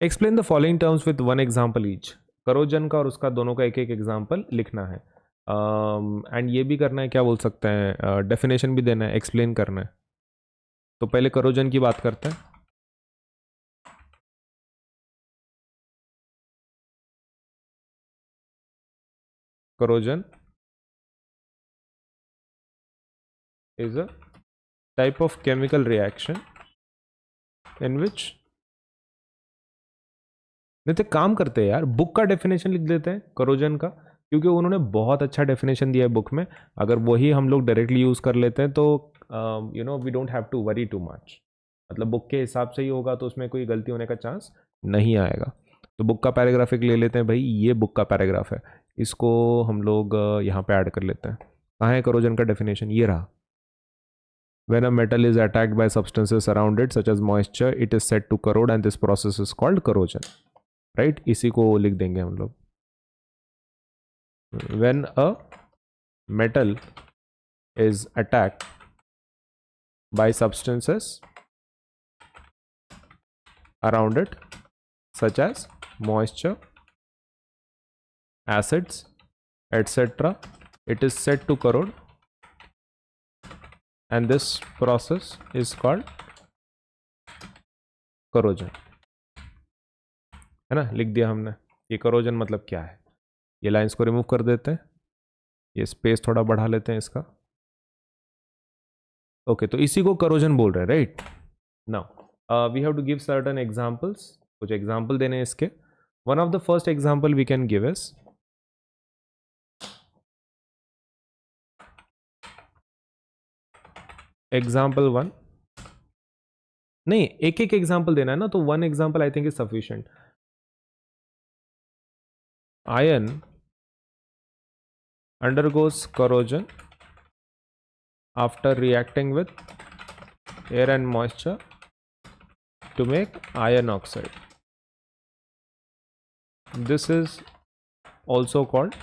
Explain the following terms with one example each. Corrosion का और उसका दोनों का एक एक एग्जाम्पल लिखना है एंड ये भी करना है, क्या बोल सकते हैं, डेफिनेशन भी देना है, एक्सप्लेन करना है। तो पहले करोजन की बात करते हैं। corrosion is a type of chemical reaction in which, नहीं तो काम करते हैं यार, बुक का डेफिनेशन लिख देते हैं करोजन का, क्योंकि उन्होंने बहुत अच्छा डेफिनेशन दिया है बुक में। अगर वही हम लोग डायरेक्टली यूज़ कर लेते हैं तो we don't have to worry too much. मतलब बुक के हिसाब से ही होगा तो उसमें कोई गलती होने का चांस नहीं आएगा। तो बुक का पैराग्राफ एक ले लेते हैं भाई, ये बुक का पैराग्राफ है, इसको हम लोग यहाँ पे ऐड कर लेते हैं। कहाँ है करोजन का डेफिनेशन, ये रहा। When a metal is attacked by substances around it, such as moisture, it is said to corrode, and this process is called corrosion. Right? इसी को लिख देंगे हम लोग। When a metal is attacked by substances around it, such as moisture, acids, etc., it is said to corrode, and this process is called corrosion। है ना, लिख दिया हमने। ये corrosion मतलब क्या है, ये लाइंस को रिमूव कर देते हैं, ये स्पेस थोड़ा बढ़ा लेते हैं इसका। ओके, तो इसी को corrosion बोल रहे हैं, right. Now we have to give certain examples, कुछ एग्जांपल देने हैं इसके। One of the first example we can give is example 1। नहीं, एक एक एग्जांपल देना है ना, तो one example I think is sufficient. Iron undergoes corrosion after reacting with air and moisture to make iron oxide. This is also called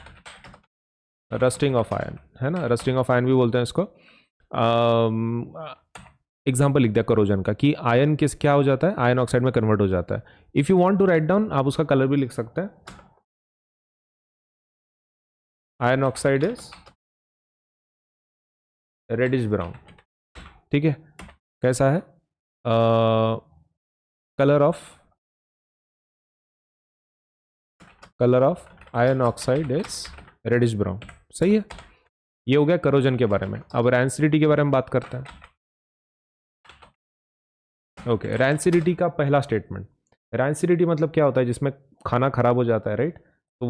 rusting of iron, है ना, rusting of iron भी बोलते हैं इसको। एग्जाम्पल लिख दिया करोजन का कि आयन किस क्या हो जाता है, आयन ऑक्साइड में कन्वर्ट हो जाता है। If you want to write down, आप उसका कलर भी लिख सकते हैं। Iron oxide is reddish brown, ठीक है। कैसा है, colour of iron oxide is reddish brown, सही है। ये हो गया करोजन के बारे में। अब रैंसिडिटी के बारे में बात करते हैं। ओके, रैंसिडिटी का पहला स्टेटमेंट। रैंसिडिटी मतलब क्या होता है, जिसमें खाना खराब हो जाता है, राइट। तो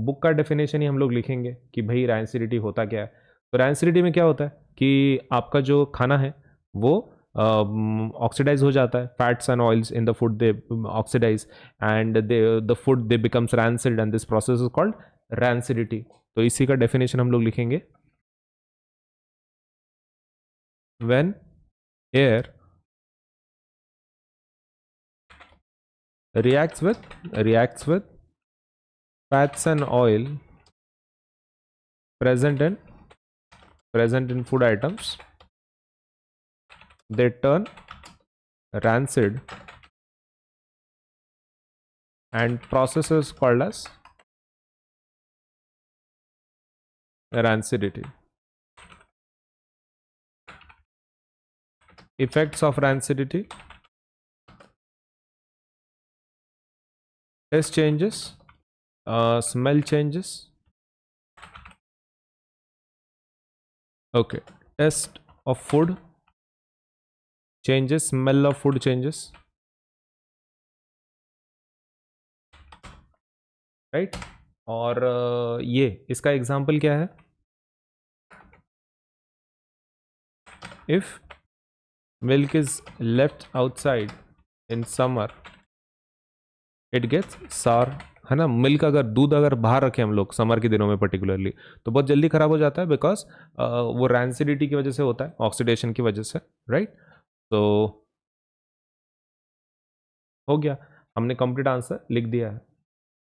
बुक का डेफिनेशन ही हम लोग लिखेंगे कि भाई रैंसिडिटी होता क्या है। तो रैंसिडिटी में क्या होता है कि आपका जो खाना है वो ऑक्सीडाइज हो जाता है, fats and oils in the food they oxidise and the food they becomes rancid and this process is called rancidity. तो इसी का डेफिनेशन हम लोग लिखेंगे। When air reacts with fats and oil present in food items, they turn rancid and process is called as rancidity. Effects of rancidity: taste changes, smell changes. Okay, taste of food changes, smell of food changes, right? और ये इसका example क्या है, if milk is left outside in summer it gets sour, है ना। Milk अगर दूध अगर बाहर रखें हम लोग समर के दिनों में पर्टिकुलरली, तो बहुत जल्दी खराब हो जाता है, बिकॉज वो रैंसिडिटी की वजह से होता है, ऑक्सीडेशन की वजह से, राइट। तो हो गया, हमने कंप्लीट आंसर लिख दिया है।